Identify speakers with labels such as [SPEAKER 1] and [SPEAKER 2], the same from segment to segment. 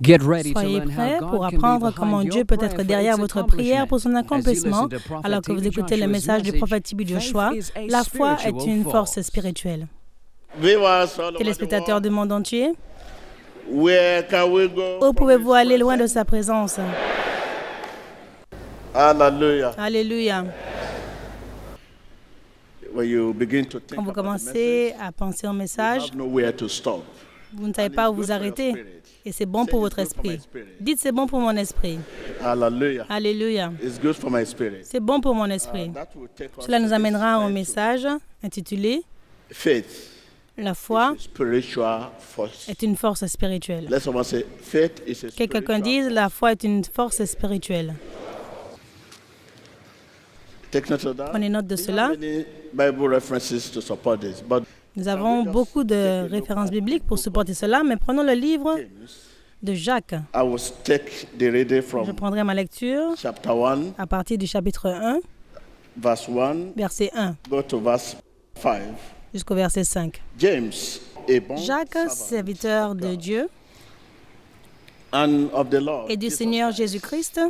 [SPEAKER 1] Soyez prêts pour apprendre comment Dieu peut être derrière votre prière pour son accomplissement. Alors que vous écoutez le message du prophète TB Joshua, la foi est une force spirituelle. Téléspectateurs du monde entier, où pouvez-vous aller loin de sa présence?
[SPEAKER 2] Hallelujah.
[SPEAKER 1] Alléluia.
[SPEAKER 2] When you begin to think
[SPEAKER 1] Quand vous
[SPEAKER 2] about the
[SPEAKER 1] commencez à penser au
[SPEAKER 2] message,
[SPEAKER 1] message,
[SPEAKER 2] you have nowhere to stop.
[SPEAKER 1] vous ne savez pas où vous arrêter. Et c'est bon pour votre esprit. Dites, c'est bon pour mon esprit.
[SPEAKER 2] Hallelujah.
[SPEAKER 1] Alléluia.
[SPEAKER 2] It's good for my spirit.
[SPEAKER 1] C'est bon pour mon esprit.
[SPEAKER 2] That will take us
[SPEAKER 1] Cela nous
[SPEAKER 2] to
[SPEAKER 1] amènera
[SPEAKER 2] this
[SPEAKER 1] au
[SPEAKER 2] title.
[SPEAKER 1] message intitulé
[SPEAKER 2] Faith
[SPEAKER 1] La foi
[SPEAKER 2] is a spiritual force.
[SPEAKER 1] est une force spirituelle.
[SPEAKER 2] Let someone say, faith is a
[SPEAKER 1] Que quelqu'un
[SPEAKER 2] spiritual
[SPEAKER 1] dise, la foi est une force spirituelle.
[SPEAKER 2] Take note of that.
[SPEAKER 1] Prenez note de
[SPEAKER 2] We
[SPEAKER 1] cela.
[SPEAKER 2] have many Bible references to support this, but
[SPEAKER 1] Nous avons beaucoup de références bibliques pour supporter cela, mais prenons le livre de Jacques.
[SPEAKER 2] I will take the reading
[SPEAKER 1] Je
[SPEAKER 2] from
[SPEAKER 1] prendrai ma lecture
[SPEAKER 2] chapter 1,
[SPEAKER 1] à partir du chapitre 1,
[SPEAKER 2] verse 1,
[SPEAKER 1] verset 1,
[SPEAKER 2] go to verse 5.
[SPEAKER 1] jusqu'au verset 5.
[SPEAKER 2] James, a bon
[SPEAKER 1] Jacques,
[SPEAKER 2] servant
[SPEAKER 1] serviteur de Dieu
[SPEAKER 2] and of the Lord,
[SPEAKER 1] et du
[SPEAKER 2] Jesus
[SPEAKER 1] Seigneur
[SPEAKER 2] Christ,
[SPEAKER 1] Jésus-Christ,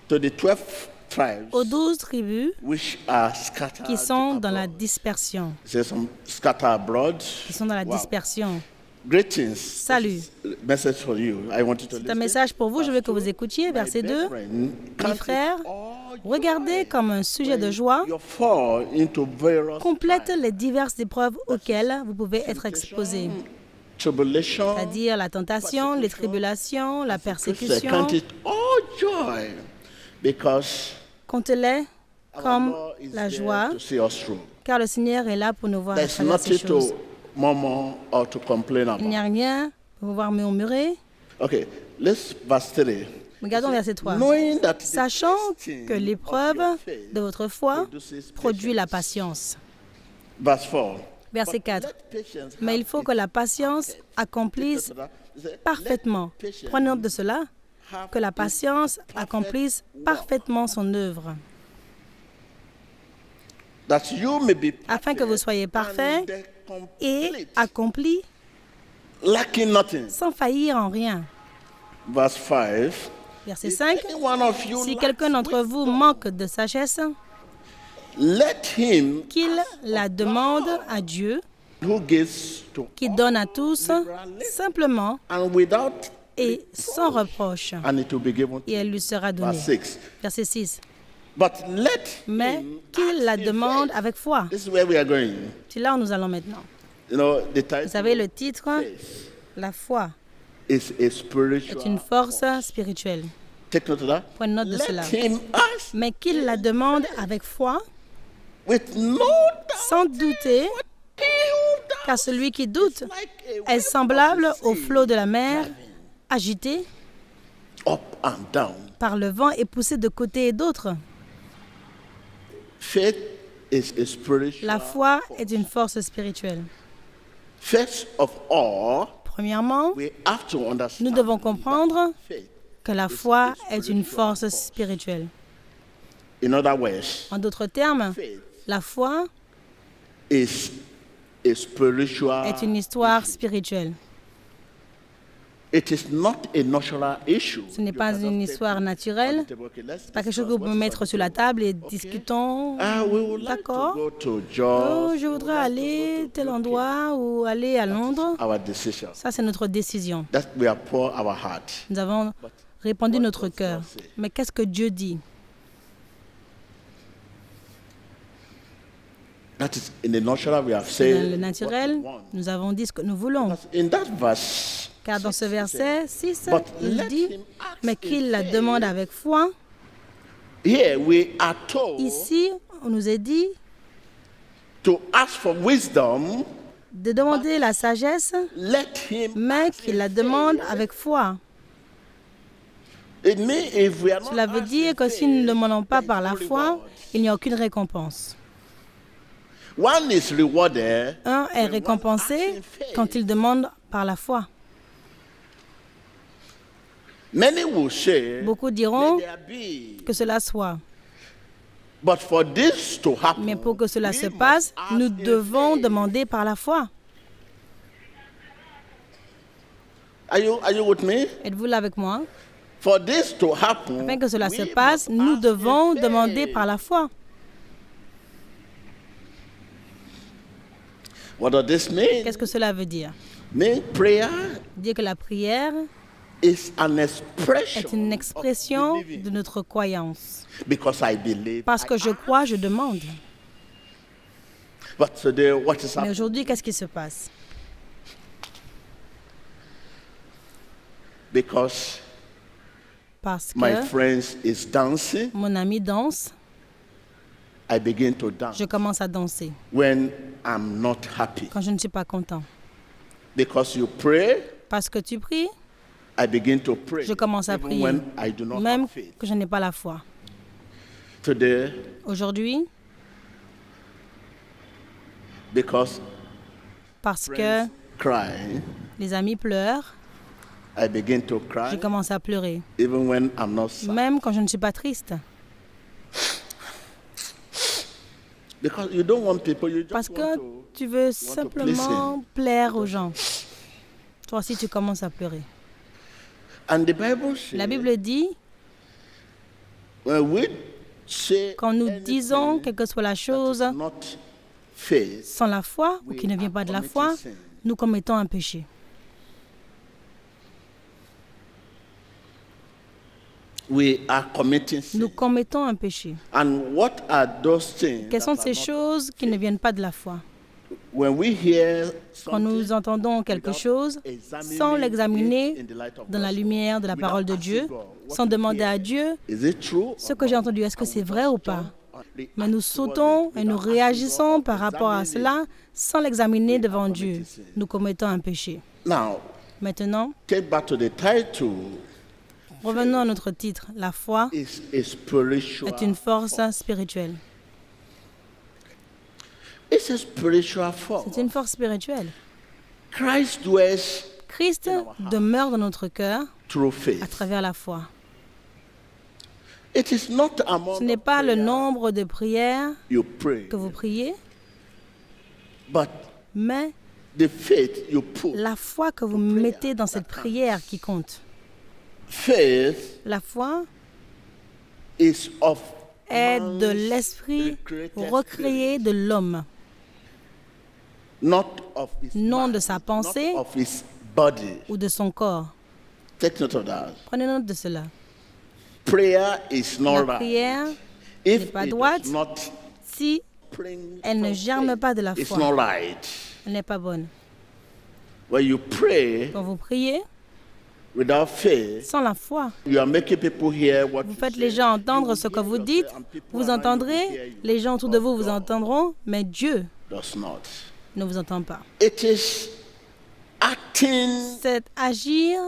[SPEAKER 2] to the 12 tribes
[SPEAKER 1] aux 12 tribus
[SPEAKER 2] which are scattered
[SPEAKER 1] qui sont dans la
[SPEAKER 2] abroad.
[SPEAKER 1] dispersion.
[SPEAKER 2] There's some scattered abroad.
[SPEAKER 1] Qui sont dans la
[SPEAKER 2] Wow.
[SPEAKER 1] dispersion.
[SPEAKER 2] Greetings.
[SPEAKER 1] Salut.
[SPEAKER 2] This is a message for you. I want you to
[SPEAKER 1] C'est un
[SPEAKER 2] listen.
[SPEAKER 1] message pour vous, je veux que vous écoutiez. Verset 2. Mes frères, regardez comme un sujet de joie,
[SPEAKER 2] You fall into various
[SPEAKER 1] complète les diverses épreuves auxquelles vous pouvez être exposés,
[SPEAKER 2] tribulation.
[SPEAKER 1] c'est-à-dire la tentation, les tribulations, la
[SPEAKER 2] Christians
[SPEAKER 1] persécution.
[SPEAKER 2] count it all joy because
[SPEAKER 1] Comptez-les
[SPEAKER 2] our
[SPEAKER 1] comme
[SPEAKER 2] Lord is
[SPEAKER 1] la
[SPEAKER 2] there
[SPEAKER 1] joie,
[SPEAKER 2] to see us through.
[SPEAKER 1] car le Seigneur est là pour nous voir à
[SPEAKER 2] There's
[SPEAKER 1] travers ces
[SPEAKER 2] nothing
[SPEAKER 1] choses.
[SPEAKER 2] to murmur or to complain
[SPEAKER 1] Il n'y
[SPEAKER 2] about.
[SPEAKER 1] a rien pour pouvoir murmurer.
[SPEAKER 2] Okay, let's verse 3.
[SPEAKER 1] Regardons verset 3.
[SPEAKER 2] Knowing that the
[SPEAKER 1] Sachant
[SPEAKER 2] testing
[SPEAKER 1] que
[SPEAKER 2] of
[SPEAKER 1] l'épreuve
[SPEAKER 2] your faith
[SPEAKER 1] de votre foi
[SPEAKER 2] produces
[SPEAKER 1] produit la
[SPEAKER 2] patience.
[SPEAKER 1] patience.
[SPEAKER 2] Verse 4.
[SPEAKER 1] Verset
[SPEAKER 2] But
[SPEAKER 1] 4.
[SPEAKER 2] let patience
[SPEAKER 1] Mais
[SPEAKER 2] have
[SPEAKER 1] il faut
[SPEAKER 2] its
[SPEAKER 1] que la patience accomplisse parfaitement. Prenez note de cela, que la patience accomplisse parfaitement son œuvre,
[SPEAKER 2] that you may be
[SPEAKER 1] afin que vous soyez parfaits et accomplis
[SPEAKER 2] lacking nothing.
[SPEAKER 1] sans faillir en rien.
[SPEAKER 2] Verse 5.
[SPEAKER 1] Verset
[SPEAKER 2] If
[SPEAKER 1] 5.
[SPEAKER 2] any one of you
[SPEAKER 1] Si
[SPEAKER 2] lacks
[SPEAKER 1] quelqu'un d'entre vous
[SPEAKER 2] wisdom,
[SPEAKER 1] manque de sagesse,
[SPEAKER 2] let him
[SPEAKER 1] qu'il la demande à Dieu,
[SPEAKER 2] who gives to
[SPEAKER 1] qui donne à tous simplement
[SPEAKER 2] and without
[SPEAKER 1] et sans reproche,
[SPEAKER 2] and it will be given to
[SPEAKER 1] et elle lui sera donnée.
[SPEAKER 2] verse 6.
[SPEAKER 1] Verset 6.
[SPEAKER 2] But let
[SPEAKER 1] Mais
[SPEAKER 2] him
[SPEAKER 1] qu'il la
[SPEAKER 2] ask in
[SPEAKER 1] demande
[SPEAKER 2] faith.
[SPEAKER 1] avec foi.
[SPEAKER 2] This is where we are going.
[SPEAKER 1] C'est là où nous allons maintenant.
[SPEAKER 2] You know, the title
[SPEAKER 1] Vous savez, le titre,
[SPEAKER 2] faith
[SPEAKER 1] la foi
[SPEAKER 2] is a spiritual
[SPEAKER 1] est une force spirituelle.
[SPEAKER 2] Take note of that.
[SPEAKER 1] Prenez note de
[SPEAKER 2] Let
[SPEAKER 1] cela.
[SPEAKER 2] him ask
[SPEAKER 1] Mais qu'il la demande avec foi,
[SPEAKER 2] with no doubt.
[SPEAKER 1] sans douter,
[SPEAKER 2] He who doubts
[SPEAKER 1] car celui qui doute
[SPEAKER 2] like a
[SPEAKER 1] est
[SPEAKER 2] wave
[SPEAKER 1] semblable
[SPEAKER 2] of the
[SPEAKER 1] au
[SPEAKER 2] sea,
[SPEAKER 1] flot de la mer, agité
[SPEAKER 2] up and down.
[SPEAKER 1] par le vent et poussé de côté et d'autre.
[SPEAKER 2] Faith is a spiritual.
[SPEAKER 1] La foi est une force spirituelle.
[SPEAKER 2] First of all,
[SPEAKER 1] Premièrement,
[SPEAKER 2] we have to understand
[SPEAKER 1] nous devons comprendre
[SPEAKER 2] faith.
[SPEAKER 1] que la foi est une force spirituelle.
[SPEAKER 2] In other words,
[SPEAKER 1] En d'autres termes,
[SPEAKER 2] faith
[SPEAKER 1] la foi
[SPEAKER 2] is a spiritual.
[SPEAKER 1] est une histoire spirituelle.
[SPEAKER 2] It is not a natural issue.
[SPEAKER 1] Ce n'est
[SPEAKER 2] You
[SPEAKER 1] pas
[SPEAKER 2] cannot
[SPEAKER 1] une
[SPEAKER 2] take
[SPEAKER 1] histoire
[SPEAKER 2] it
[SPEAKER 1] naturelle.
[SPEAKER 2] on the table. Okay, let's
[SPEAKER 1] Pas quelque chose
[SPEAKER 2] discuss
[SPEAKER 1] que vous
[SPEAKER 2] what
[SPEAKER 1] pouvez
[SPEAKER 2] is
[SPEAKER 1] mettre
[SPEAKER 2] on
[SPEAKER 1] sur
[SPEAKER 2] the
[SPEAKER 1] la table et
[SPEAKER 2] Okay.
[SPEAKER 1] discutons.
[SPEAKER 2] We would like to
[SPEAKER 1] D'accord.
[SPEAKER 2] go to
[SPEAKER 1] Oh,
[SPEAKER 2] Jos.
[SPEAKER 1] je voudrais aller tel endroit ou aller à Londres.
[SPEAKER 2] Our decision.
[SPEAKER 1] Ça, c'est notre décision.
[SPEAKER 2] That we have poured our heart.
[SPEAKER 1] Nous avons répandu notre cœur. Mais qu'est-ce que Dieu dit?
[SPEAKER 2] That is in the natural we have
[SPEAKER 1] Dans
[SPEAKER 2] said.
[SPEAKER 1] le naturel,
[SPEAKER 2] what we want.
[SPEAKER 1] nous avons dit ce que nous voulons.
[SPEAKER 2] But in that verse,
[SPEAKER 1] Car dans ce verset 6,
[SPEAKER 2] But
[SPEAKER 1] il
[SPEAKER 2] let
[SPEAKER 1] dit,
[SPEAKER 2] him ask
[SPEAKER 1] mais
[SPEAKER 2] in
[SPEAKER 1] qu'il la
[SPEAKER 2] faith.
[SPEAKER 1] demande avec foi.
[SPEAKER 2] here we are told
[SPEAKER 1] Ici, on nous est dit
[SPEAKER 2] to ask for wisdom.
[SPEAKER 1] de demander la sagesse,
[SPEAKER 2] Let him.
[SPEAKER 1] mais
[SPEAKER 2] ask
[SPEAKER 1] qu'il
[SPEAKER 2] in
[SPEAKER 1] la
[SPEAKER 2] faith.
[SPEAKER 1] demande avec foi.
[SPEAKER 2] It means if we are not
[SPEAKER 1] Cela veut
[SPEAKER 2] asked
[SPEAKER 1] dire
[SPEAKER 2] in
[SPEAKER 1] que si nous ne
[SPEAKER 2] faith,
[SPEAKER 1] demandons pas
[SPEAKER 2] there is
[SPEAKER 1] par la
[SPEAKER 2] no
[SPEAKER 1] foi,
[SPEAKER 2] reward.
[SPEAKER 1] il n'y a aucune récompense.
[SPEAKER 2] One is rewarded.
[SPEAKER 1] Un est
[SPEAKER 2] when one
[SPEAKER 1] récompensé
[SPEAKER 2] acts in faith.
[SPEAKER 1] quand il demande par la foi.
[SPEAKER 2] Many will say,
[SPEAKER 1] Beaucoup diront
[SPEAKER 2] let there be.
[SPEAKER 1] que cela soit.
[SPEAKER 2] But for this to happen,
[SPEAKER 1] Mais pour que cela
[SPEAKER 2] we
[SPEAKER 1] se
[SPEAKER 2] must
[SPEAKER 1] passe,
[SPEAKER 2] ask
[SPEAKER 1] nous
[SPEAKER 2] in
[SPEAKER 1] devons
[SPEAKER 2] faith.
[SPEAKER 1] demander par la foi.
[SPEAKER 2] Are you with me?
[SPEAKER 1] Êtes-vous là avec moi?
[SPEAKER 2] For this to happen,
[SPEAKER 1] Afin que cela se
[SPEAKER 2] we
[SPEAKER 1] passe,
[SPEAKER 2] must
[SPEAKER 1] nous
[SPEAKER 2] ask
[SPEAKER 1] devons
[SPEAKER 2] in
[SPEAKER 1] demander
[SPEAKER 2] faith.
[SPEAKER 1] par la foi.
[SPEAKER 2] What does this mean?
[SPEAKER 1] Qu'est-ce que cela veut dire?
[SPEAKER 2] Mean prayer
[SPEAKER 1] Dire que la prière
[SPEAKER 2] is an expression
[SPEAKER 1] est une expression
[SPEAKER 2] of believing.
[SPEAKER 1] de notre croyance.
[SPEAKER 2] Because I believe.
[SPEAKER 1] Parce que je crois, je demande.
[SPEAKER 2] But today, what is
[SPEAKER 1] Mais
[SPEAKER 2] happening?
[SPEAKER 1] aujourd'hui, qu'est-ce qui se passe?
[SPEAKER 2] Because
[SPEAKER 1] Parce
[SPEAKER 2] my
[SPEAKER 1] que
[SPEAKER 2] friends is dancing,
[SPEAKER 1] mon ami danse,
[SPEAKER 2] I begin to dance
[SPEAKER 1] je commence à danser
[SPEAKER 2] when I'm not happy.
[SPEAKER 1] quand je ne suis pas content.
[SPEAKER 2] Because you pray,
[SPEAKER 1] Parce que tu pries,
[SPEAKER 2] I begin to pray.
[SPEAKER 1] je commence à
[SPEAKER 2] even
[SPEAKER 1] prier,
[SPEAKER 2] when I do not
[SPEAKER 1] même
[SPEAKER 2] have faith.
[SPEAKER 1] que je n'ai pas la foi.
[SPEAKER 2] Today,
[SPEAKER 1] Aujourd'hui,
[SPEAKER 2] because
[SPEAKER 1] parce que
[SPEAKER 2] friends cry,
[SPEAKER 1] les amis pleurent,
[SPEAKER 2] I begin to
[SPEAKER 1] je
[SPEAKER 2] cry
[SPEAKER 1] commence à pleurer,
[SPEAKER 2] even when I'm not sad.
[SPEAKER 1] même quand je ne suis pas triste.
[SPEAKER 2] Because you don't want people, you
[SPEAKER 1] Parce
[SPEAKER 2] just want
[SPEAKER 1] que
[SPEAKER 2] to.
[SPEAKER 1] tu veux
[SPEAKER 2] please
[SPEAKER 1] simplement plaire aux gens. Toi aussi, tu commences à pleurer.
[SPEAKER 2] And the Bible says,
[SPEAKER 1] La Bible dit,
[SPEAKER 2] when we say
[SPEAKER 1] quand nous
[SPEAKER 2] anything
[SPEAKER 1] disons, quelle que soit la
[SPEAKER 2] that
[SPEAKER 1] chose,
[SPEAKER 2] is not faith,
[SPEAKER 1] sans la foi ou
[SPEAKER 2] we
[SPEAKER 1] qui ne vient
[SPEAKER 2] are
[SPEAKER 1] pas de la
[SPEAKER 2] committing
[SPEAKER 1] foi,
[SPEAKER 2] sin.
[SPEAKER 1] nous commettons un péché.
[SPEAKER 2] We are committing sin.
[SPEAKER 1] Nous commettons un péché.
[SPEAKER 2] And what are those things
[SPEAKER 1] Quelles sont
[SPEAKER 2] that
[SPEAKER 1] ces
[SPEAKER 2] are not-
[SPEAKER 1] choses qui ne viennent pas de la foi?
[SPEAKER 2] when we hear
[SPEAKER 1] Quand nous
[SPEAKER 2] something
[SPEAKER 1] entendons quelque
[SPEAKER 2] without
[SPEAKER 1] chose,
[SPEAKER 2] examining
[SPEAKER 1] sans
[SPEAKER 2] it
[SPEAKER 1] l'examiner
[SPEAKER 2] in the light of
[SPEAKER 1] dans la
[SPEAKER 2] gospel,
[SPEAKER 1] lumière de la
[SPEAKER 2] without
[SPEAKER 1] parole de
[SPEAKER 2] asking
[SPEAKER 1] Dieu,
[SPEAKER 2] God, what
[SPEAKER 1] sans
[SPEAKER 2] we
[SPEAKER 1] demander
[SPEAKER 2] hear,
[SPEAKER 1] à Dieu,
[SPEAKER 2] is it true
[SPEAKER 1] ce
[SPEAKER 2] or
[SPEAKER 1] que j'ai
[SPEAKER 2] not?
[SPEAKER 1] entendu, est-ce que
[SPEAKER 2] And
[SPEAKER 1] c'est
[SPEAKER 2] we
[SPEAKER 1] vrai
[SPEAKER 2] just
[SPEAKER 1] ou pas?
[SPEAKER 2] jump on the
[SPEAKER 1] Mais nous
[SPEAKER 2] act
[SPEAKER 1] sautons
[SPEAKER 2] towards
[SPEAKER 1] et
[SPEAKER 2] it
[SPEAKER 1] nous
[SPEAKER 2] without asking
[SPEAKER 1] réagissons
[SPEAKER 2] God,
[SPEAKER 1] par rapport à
[SPEAKER 2] examining
[SPEAKER 1] cela sans l'examiner devant
[SPEAKER 2] committing
[SPEAKER 1] Dieu.
[SPEAKER 2] sin.
[SPEAKER 1] Nous commettons un péché.
[SPEAKER 2] it. Now,
[SPEAKER 1] Maintenant,
[SPEAKER 2] take back to the title.
[SPEAKER 1] revenons à notre titre. La foi
[SPEAKER 2] Is a spiritual.
[SPEAKER 1] est une force spirituelle.
[SPEAKER 2] It's a spiritual force.
[SPEAKER 1] C'est une force spirituelle.
[SPEAKER 2] Christ dwells
[SPEAKER 1] Christ demeure dans notre cœur
[SPEAKER 2] through
[SPEAKER 1] à
[SPEAKER 2] faith.
[SPEAKER 1] travers la foi.
[SPEAKER 2] It is not among
[SPEAKER 1] Ce n'est
[SPEAKER 2] the
[SPEAKER 1] pas le
[SPEAKER 2] prayer
[SPEAKER 1] nombre de prières
[SPEAKER 2] you pray,
[SPEAKER 1] que vous priez,
[SPEAKER 2] but
[SPEAKER 1] mais
[SPEAKER 2] the faith you put.
[SPEAKER 1] la foi que vous mettez dans cette prière qui compte.
[SPEAKER 2] Faith
[SPEAKER 1] La foi
[SPEAKER 2] is of
[SPEAKER 1] est
[SPEAKER 2] man's
[SPEAKER 1] de l'esprit
[SPEAKER 2] recreated
[SPEAKER 1] recréé de l'homme,
[SPEAKER 2] not of his
[SPEAKER 1] non
[SPEAKER 2] mind,
[SPEAKER 1] de sa pensée
[SPEAKER 2] not of his body.
[SPEAKER 1] ou de son corps.
[SPEAKER 2] Take note of that.
[SPEAKER 1] Prenez note de cela.
[SPEAKER 2] Prayer is
[SPEAKER 1] La
[SPEAKER 2] not right.
[SPEAKER 1] prière,
[SPEAKER 2] If
[SPEAKER 1] n'est pas
[SPEAKER 2] it
[SPEAKER 1] droite.
[SPEAKER 2] does not
[SPEAKER 1] si
[SPEAKER 2] spring
[SPEAKER 1] elle ne
[SPEAKER 2] from
[SPEAKER 1] germe
[SPEAKER 2] faith,
[SPEAKER 1] pas de la
[SPEAKER 2] it's
[SPEAKER 1] foi,
[SPEAKER 2] not right.
[SPEAKER 1] elle n'est pas bonne.
[SPEAKER 2] When you pray
[SPEAKER 1] Quand vous priez
[SPEAKER 2] without faith,
[SPEAKER 1] sans la foi,
[SPEAKER 2] you are making people hear what
[SPEAKER 1] vous
[SPEAKER 2] you
[SPEAKER 1] faites
[SPEAKER 2] say.
[SPEAKER 1] les gens entendre
[SPEAKER 2] You
[SPEAKER 1] ce que
[SPEAKER 2] hear
[SPEAKER 1] vous
[SPEAKER 2] yourself
[SPEAKER 1] dites,
[SPEAKER 2] and people
[SPEAKER 1] vous
[SPEAKER 2] around you will hear
[SPEAKER 1] entendrez,
[SPEAKER 2] you.
[SPEAKER 1] les gens autour de
[SPEAKER 2] But
[SPEAKER 1] vous vous
[SPEAKER 2] God
[SPEAKER 1] entendront, mais Dieu
[SPEAKER 2] does not.
[SPEAKER 1] ne vous entend pas.
[SPEAKER 2] It is acting
[SPEAKER 1] C'est agir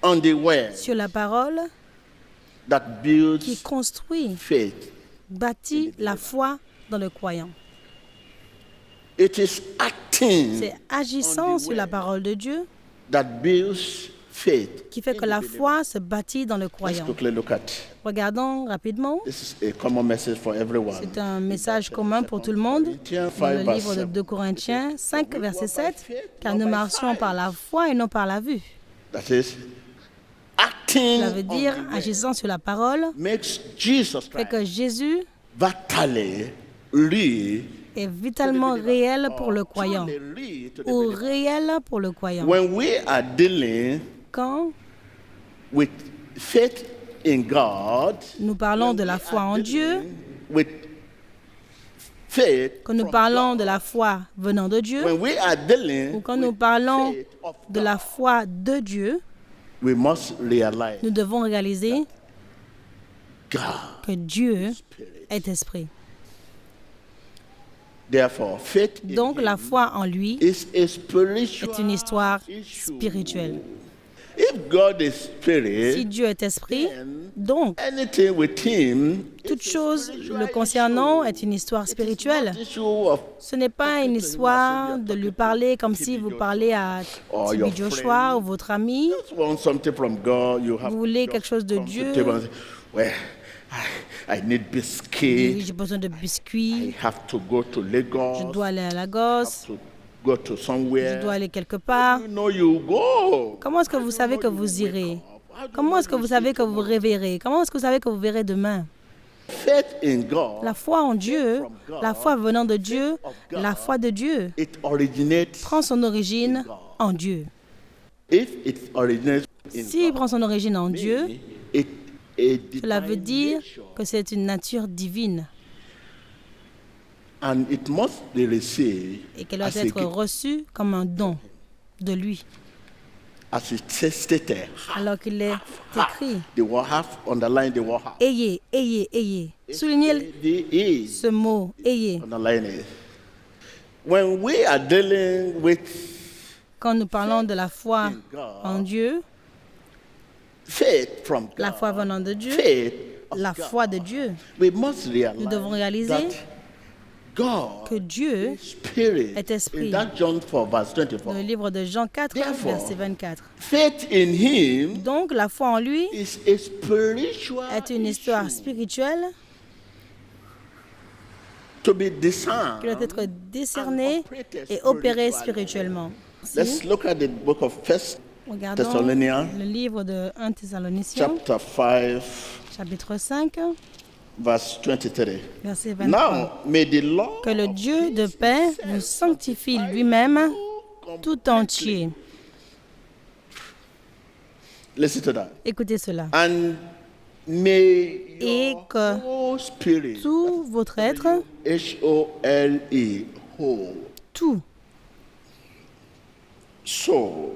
[SPEAKER 2] on the word
[SPEAKER 1] sur la parole
[SPEAKER 2] that
[SPEAKER 1] qui
[SPEAKER 2] builds
[SPEAKER 1] construit,
[SPEAKER 2] faith.
[SPEAKER 1] bâtit la foi dans le croyant.
[SPEAKER 2] It is acting
[SPEAKER 1] C'est agissant sur la parole de Dieu
[SPEAKER 2] that builds faith.
[SPEAKER 1] qui fait que la foi se bâtit dans le
[SPEAKER 2] Let's
[SPEAKER 1] croyant.
[SPEAKER 2] quickly look at.
[SPEAKER 1] Regardons rapidement.
[SPEAKER 2] This is a common message for everyone.
[SPEAKER 1] C'est un message commun pour tout le monde
[SPEAKER 2] Corinthians
[SPEAKER 1] dans le
[SPEAKER 2] 5
[SPEAKER 1] livre de
[SPEAKER 2] verse
[SPEAKER 1] 2 Corinthiens 5,
[SPEAKER 2] We
[SPEAKER 1] verset
[SPEAKER 2] walk by
[SPEAKER 1] 7,
[SPEAKER 2] faith,
[SPEAKER 1] car
[SPEAKER 2] not
[SPEAKER 1] nous
[SPEAKER 2] by
[SPEAKER 1] marchons
[SPEAKER 2] sight.
[SPEAKER 1] par la foi et non par la vue.
[SPEAKER 2] That is acting
[SPEAKER 1] Cela veut dire,
[SPEAKER 2] on the word
[SPEAKER 1] agissant sur la parole,
[SPEAKER 2] makes Jesus
[SPEAKER 1] fait que
[SPEAKER 2] Christ
[SPEAKER 1] Jésus
[SPEAKER 2] vitally real
[SPEAKER 1] est vitalement réel pour le croyant
[SPEAKER 2] truly real to the
[SPEAKER 1] ou
[SPEAKER 2] believer.
[SPEAKER 1] réel pour le croyant.
[SPEAKER 2] When we are dealing
[SPEAKER 1] Quand
[SPEAKER 2] with faith in God,
[SPEAKER 1] nous parlons
[SPEAKER 2] when
[SPEAKER 1] de
[SPEAKER 2] we
[SPEAKER 1] la foi
[SPEAKER 2] are
[SPEAKER 1] en Dieu,
[SPEAKER 2] dealing with faith
[SPEAKER 1] quand nous
[SPEAKER 2] from
[SPEAKER 1] parlons
[SPEAKER 2] God,
[SPEAKER 1] de la foi venant de Dieu,
[SPEAKER 2] when we are dealing
[SPEAKER 1] ou quand
[SPEAKER 2] with
[SPEAKER 1] nous parlons
[SPEAKER 2] faith of
[SPEAKER 1] de la
[SPEAKER 2] God,
[SPEAKER 1] foi de Dieu,
[SPEAKER 2] we must realize
[SPEAKER 1] nous devons réaliser
[SPEAKER 2] God
[SPEAKER 1] que Dieu
[SPEAKER 2] Spirit.
[SPEAKER 1] est esprit.
[SPEAKER 2] Therefore, faith in
[SPEAKER 1] Donc
[SPEAKER 2] him
[SPEAKER 1] la foi en lui
[SPEAKER 2] is a spiritual
[SPEAKER 1] est une histoire
[SPEAKER 2] issue.
[SPEAKER 1] spirituelle.
[SPEAKER 2] If God is
[SPEAKER 1] Si
[SPEAKER 2] spirit,
[SPEAKER 1] Dieu est esprit,
[SPEAKER 2] then
[SPEAKER 1] donc
[SPEAKER 2] anything with him
[SPEAKER 1] toute
[SPEAKER 2] is a
[SPEAKER 1] chose
[SPEAKER 2] spiritual
[SPEAKER 1] le concernant
[SPEAKER 2] issue.
[SPEAKER 1] est une histoire
[SPEAKER 2] It is
[SPEAKER 1] spirituelle.
[SPEAKER 2] not issue of
[SPEAKER 1] Ce n'est pas une histoire de lui parler comme si vous parlez à
[SPEAKER 2] or
[SPEAKER 1] Tibi
[SPEAKER 2] your
[SPEAKER 1] Joshua
[SPEAKER 2] friend.
[SPEAKER 1] ou votre ami.
[SPEAKER 2] Just want something from God, you have
[SPEAKER 1] Vous voulez
[SPEAKER 2] to
[SPEAKER 1] quelque chose de
[SPEAKER 2] come to
[SPEAKER 1] Dieu.
[SPEAKER 2] the table and say, well, I need
[SPEAKER 1] Oui,
[SPEAKER 2] biscuit.
[SPEAKER 1] j'ai besoin de
[SPEAKER 2] I
[SPEAKER 1] biscuits,
[SPEAKER 2] have to go to
[SPEAKER 1] je
[SPEAKER 2] Lagos.
[SPEAKER 1] dois aller à
[SPEAKER 2] I
[SPEAKER 1] Lagos,
[SPEAKER 2] have to go to somewhere.
[SPEAKER 1] Je dois aller quelque part.
[SPEAKER 2] You know you go.
[SPEAKER 1] Comment est-ce que vous savez que vous irez? Comment est-ce que vous savez que vous réveillerez? Comment est-ce que vous savez que vous verrez demain?
[SPEAKER 2] Faith in God,
[SPEAKER 1] La foi en Dieu, la foi venant de Dieu, la foi de Dieu
[SPEAKER 2] it originates
[SPEAKER 1] prend son origine en Dieu.
[SPEAKER 2] if it originates in
[SPEAKER 1] S'il
[SPEAKER 2] God,
[SPEAKER 1] prend son origine en Dieu,
[SPEAKER 2] it
[SPEAKER 1] cela veut dire que c'est une nature divine
[SPEAKER 2] and it must be received
[SPEAKER 1] et qu'elle doit
[SPEAKER 2] as a
[SPEAKER 1] être
[SPEAKER 2] gift,
[SPEAKER 1] reçue comme un don de lui.
[SPEAKER 2] as it stated.
[SPEAKER 1] Alors qu'il est écrit,
[SPEAKER 2] The word half, underline the word half.
[SPEAKER 1] ayez, ayez, ayez. Soulignez
[SPEAKER 2] The
[SPEAKER 1] ce mot, ayez.
[SPEAKER 2] underline it. When we are dealing with
[SPEAKER 1] Quand nous parlons de la foi en Dieu,
[SPEAKER 2] faith from God,
[SPEAKER 1] la foi venant de Dieu,
[SPEAKER 2] faith of
[SPEAKER 1] la
[SPEAKER 2] God,
[SPEAKER 1] foi de Dieu,
[SPEAKER 2] we must realize
[SPEAKER 1] nous devons réaliser
[SPEAKER 2] that God
[SPEAKER 1] que Dieu
[SPEAKER 2] Spirit
[SPEAKER 1] est esprit.
[SPEAKER 2] in that John 4 verse
[SPEAKER 1] Dans
[SPEAKER 2] 24.
[SPEAKER 1] le livre de Jean 4,
[SPEAKER 2] Therefore,
[SPEAKER 1] verset 24.
[SPEAKER 2] Faith in Him
[SPEAKER 1] Donc, la foi en lui
[SPEAKER 2] is a spiritual
[SPEAKER 1] est une histoire
[SPEAKER 2] issue
[SPEAKER 1] spirituelle
[SPEAKER 2] to be discerned
[SPEAKER 1] qui doit être décernée
[SPEAKER 2] and operated
[SPEAKER 1] et opérée
[SPEAKER 2] spiritually.
[SPEAKER 1] spirituellement.
[SPEAKER 2] Let's look at the book of First
[SPEAKER 1] Regardons
[SPEAKER 2] Thessalonians,
[SPEAKER 1] le livre de 1 Thessaloniciens,
[SPEAKER 2] chapter 5,
[SPEAKER 1] chapitre 5,
[SPEAKER 2] verse 23.
[SPEAKER 1] verset 23.
[SPEAKER 2] Now, may the Lord
[SPEAKER 1] Que le Dieu de paix vous sanctifie lui-même tout entier.
[SPEAKER 2] listen to that.
[SPEAKER 1] Écoutez cela.
[SPEAKER 2] And may
[SPEAKER 1] Et
[SPEAKER 2] your
[SPEAKER 1] que
[SPEAKER 2] whole spirit,
[SPEAKER 1] tout votre être,
[SPEAKER 2] H-O-L-E, whole,
[SPEAKER 1] tout,
[SPEAKER 2] soul,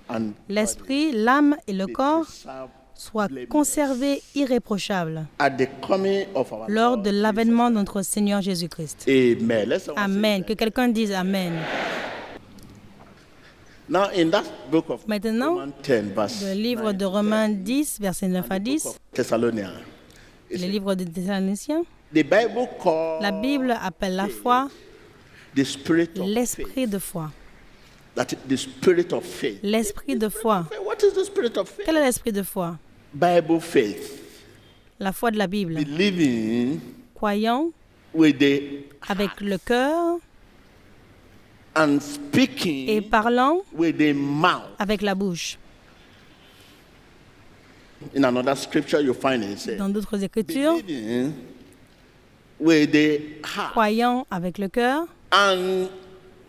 [SPEAKER 2] and
[SPEAKER 1] l'esprit, l'âme et le
[SPEAKER 2] be
[SPEAKER 1] corps
[SPEAKER 2] preserved
[SPEAKER 1] soient
[SPEAKER 2] blameless
[SPEAKER 1] conservés irréprochables
[SPEAKER 2] at the coming of our
[SPEAKER 1] lors
[SPEAKER 2] Lord
[SPEAKER 1] de l'avènement de notre Seigneur Jésus-Christ.
[SPEAKER 2] Amen. Let's all
[SPEAKER 1] Amen.
[SPEAKER 2] say
[SPEAKER 1] Que quelqu'un dise Amen.
[SPEAKER 2] that. Now, in that book of
[SPEAKER 1] Maintenant,
[SPEAKER 2] Romans 10, verse
[SPEAKER 1] le livre
[SPEAKER 2] 9
[SPEAKER 1] de
[SPEAKER 2] to
[SPEAKER 1] Romains
[SPEAKER 2] 10,
[SPEAKER 1] 10, versets 9 à
[SPEAKER 2] and the book
[SPEAKER 1] 10,
[SPEAKER 2] of Thessalonians, it
[SPEAKER 1] le
[SPEAKER 2] says,
[SPEAKER 1] livre de Thessaloniciens,
[SPEAKER 2] the Bible calls
[SPEAKER 1] la Bible appelle la foi
[SPEAKER 2] the spirit of faith.
[SPEAKER 1] l'esprit de foi.
[SPEAKER 2] That is the spirit of faith.
[SPEAKER 1] L'esprit de foi.
[SPEAKER 2] What is the spirit of faith?
[SPEAKER 1] Quel est l'esprit de foi?
[SPEAKER 2] Bible faith.
[SPEAKER 1] La foi de la Bible.
[SPEAKER 2] Believing
[SPEAKER 1] Croyant
[SPEAKER 2] with the
[SPEAKER 1] avec le cœur
[SPEAKER 2] and
[SPEAKER 1] et
[SPEAKER 2] speaking
[SPEAKER 1] parlant
[SPEAKER 2] with the mouth.
[SPEAKER 1] avec la bouche.
[SPEAKER 2] In another scripture, you find it says,
[SPEAKER 1] Dans d'autres écritures,
[SPEAKER 2] believing with the heart
[SPEAKER 1] croyant avec le cœur
[SPEAKER 2] and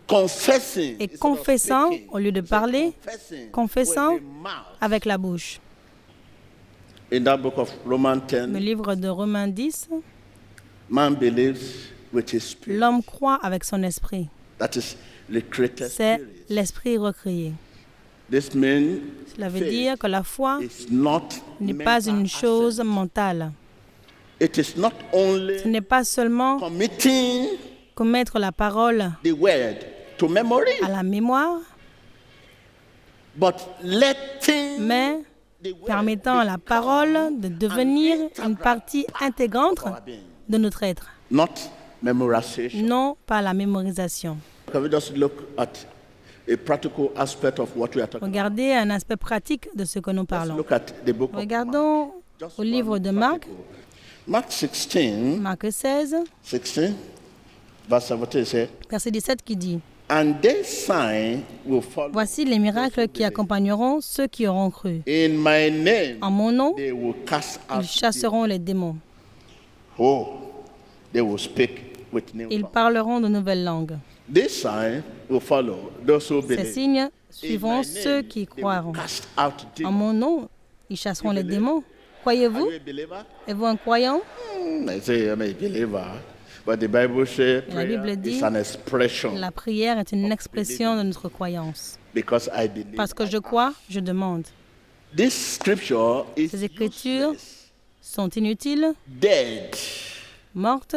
[SPEAKER 2] confessing
[SPEAKER 1] et
[SPEAKER 2] instead of
[SPEAKER 1] confessant
[SPEAKER 2] speaking,
[SPEAKER 1] au lieu de
[SPEAKER 2] say
[SPEAKER 1] parler,
[SPEAKER 2] confessing
[SPEAKER 1] confessant
[SPEAKER 2] with the mouth.
[SPEAKER 1] avec la bouche.
[SPEAKER 2] In that book of Romans
[SPEAKER 1] Le
[SPEAKER 2] 10,
[SPEAKER 1] livre de Romains 10,
[SPEAKER 2] man believes with his spirit.
[SPEAKER 1] l'homme croit avec son esprit.
[SPEAKER 2] That is the created
[SPEAKER 1] C'est
[SPEAKER 2] spirit.
[SPEAKER 1] l'esprit recréé.
[SPEAKER 2] This means
[SPEAKER 1] Cela veut
[SPEAKER 2] faith
[SPEAKER 1] dire que la foi
[SPEAKER 2] is not
[SPEAKER 1] n'est pas
[SPEAKER 2] mental
[SPEAKER 1] une chose
[SPEAKER 2] assent.
[SPEAKER 1] mentale.
[SPEAKER 2] It is not only
[SPEAKER 1] Ce n'est pas seulement
[SPEAKER 2] committing
[SPEAKER 1] commettre la parole
[SPEAKER 2] the word to memory,
[SPEAKER 1] à la mémoire,
[SPEAKER 2] but letting
[SPEAKER 1] mais
[SPEAKER 2] the word
[SPEAKER 1] permettant à la parole de devenir une partie intégrante
[SPEAKER 2] of our being.
[SPEAKER 1] de notre être,
[SPEAKER 2] Not memorization.
[SPEAKER 1] non pas la mémorisation.
[SPEAKER 2] Can we just look at a practical aspect of what we are talking about?
[SPEAKER 1] Regardez un aspect pratique de ce que nous
[SPEAKER 2] Let's
[SPEAKER 1] parlons.
[SPEAKER 2] look at the book of
[SPEAKER 1] Regardons
[SPEAKER 2] Just
[SPEAKER 1] au livre
[SPEAKER 2] one
[SPEAKER 1] de Marc,
[SPEAKER 2] practical. Mark 16,
[SPEAKER 1] Marc 16,
[SPEAKER 2] 16, verse 17 says,
[SPEAKER 1] verset 17 qui dit «
[SPEAKER 2] and this sign will follow.
[SPEAKER 1] Voici les miracles qui accompagneront ceux qui auront cru.
[SPEAKER 2] In my name,
[SPEAKER 1] En mon nom,
[SPEAKER 2] they will cast out
[SPEAKER 1] ils chasseront les démons.
[SPEAKER 2] Oh, they will speak with new
[SPEAKER 1] Ils
[SPEAKER 2] tongues.
[SPEAKER 1] parleront de nouvelles langues.
[SPEAKER 2] This sign will follow those who
[SPEAKER 1] Ces
[SPEAKER 2] believe.
[SPEAKER 1] signes
[SPEAKER 2] In
[SPEAKER 1] suivront
[SPEAKER 2] my
[SPEAKER 1] ceux
[SPEAKER 2] name,
[SPEAKER 1] qui
[SPEAKER 2] they will
[SPEAKER 1] croiront.
[SPEAKER 2] cast out
[SPEAKER 1] En
[SPEAKER 2] demons.
[SPEAKER 1] mon nom, ils chasseront les
[SPEAKER 2] believe?
[SPEAKER 1] démons.
[SPEAKER 2] Are
[SPEAKER 1] Croyez-vous?
[SPEAKER 2] you a believer?
[SPEAKER 1] Êtes-vous un croyant?
[SPEAKER 2] I say I'm a believer, but the Bible says
[SPEAKER 1] La Bible
[SPEAKER 2] prayer
[SPEAKER 1] dit,
[SPEAKER 2] is an expression
[SPEAKER 1] La prière est une expression de notre croyance.
[SPEAKER 2] because I believe.
[SPEAKER 1] Parce que je crois, je demande.
[SPEAKER 2] This scripture is
[SPEAKER 1] Ces écritures
[SPEAKER 2] useless,
[SPEAKER 1] sont inutiles,
[SPEAKER 2] dead,
[SPEAKER 1] mortes,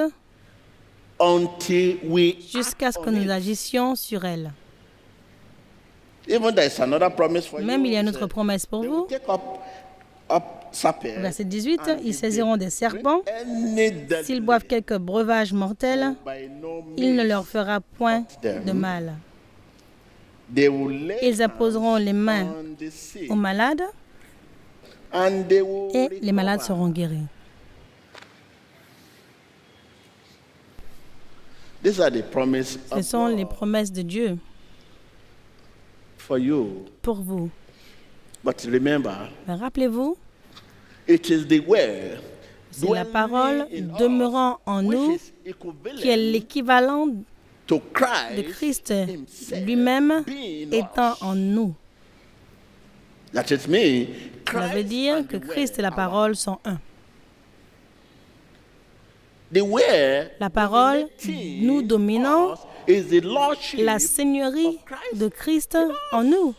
[SPEAKER 2] until we
[SPEAKER 1] jusqu'à ce que
[SPEAKER 2] act on
[SPEAKER 1] nous
[SPEAKER 2] it.
[SPEAKER 1] agissions sur elles.
[SPEAKER 2] Even there is another promise for
[SPEAKER 1] Même il y a une
[SPEAKER 2] you.
[SPEAKER 1] autre promesse pour
[SPEAKER 2] They will
[SPEAKER 1] vous.
[SPEAKER 2] take up serpents.
[SPEAKER 1] Verset 18,
[SPEAKER 2] and
[SPEAKER 1] ils
[SPEAKER 2] if
[SPEAKER 1] saisiront
[SPEAKER 2] they
[SPEAKER 1] des serpents.
[SPEAKER 2] drink any deadly,
[SPEAKER 1] S'ils boivent quelques breuvages mortels,
[SPEAKER 2] by no
[SPEAKER 1] il ne
[SPEAKER 2] means
[SPEAKER 1] leur fera point de mal.
[SPEAKER 2] they will lay
[SPEAKER 1] Ils apposeront les mains
[SPEAKER 2] hands on the sick,
[SPEAKER 1] aux malades
[SPEAKER 2] and they will
[SPEAKER 1] et les malades
[SPEAKER 2] recover.
[SPEAKER 1] seront guéris.
[SPEAKER 2] These are the promises
[SPEAKER 1] Ce
[SPEAKER 2] of
[SPEAKER 1] sont les
[SPEAKER 2] God.
[SPEAKER 1] promesses de Dieu.
[SPEAKER 2] for you.
[SPEAKER 1] pour vous.
[SPEAKER 2] But remember,
[SPEAKER 1] Mais rappelez-vous,
[SPEAKER 2] it is the word
[SPEAKER 1] c'est la parole demeurant en nous qui est l'équivalent
[SPEAKER 2] to
[SPEAKER 1] de
[SPEAKER 2] Christ
[SPEAKER 1] Christ
[SPEAKER 2] himself
[SPEAKER 1] lui-même
[SPEAKER 2] being
[SPEAKER 1] étant
[SPEAKER 2] us.
[SPEAKER 1] en nous.
[SPEAKER 2] That is me.
[SPEAKER 1] Cela veut dire que Christ et la parole sont un.
[SPEAKER 2] The word
[SPEAKER 1] La parole, nous dominons
[SPEAKER 2] is the lordship
[SPEAKER 1] la seigneurie de Christ en nous.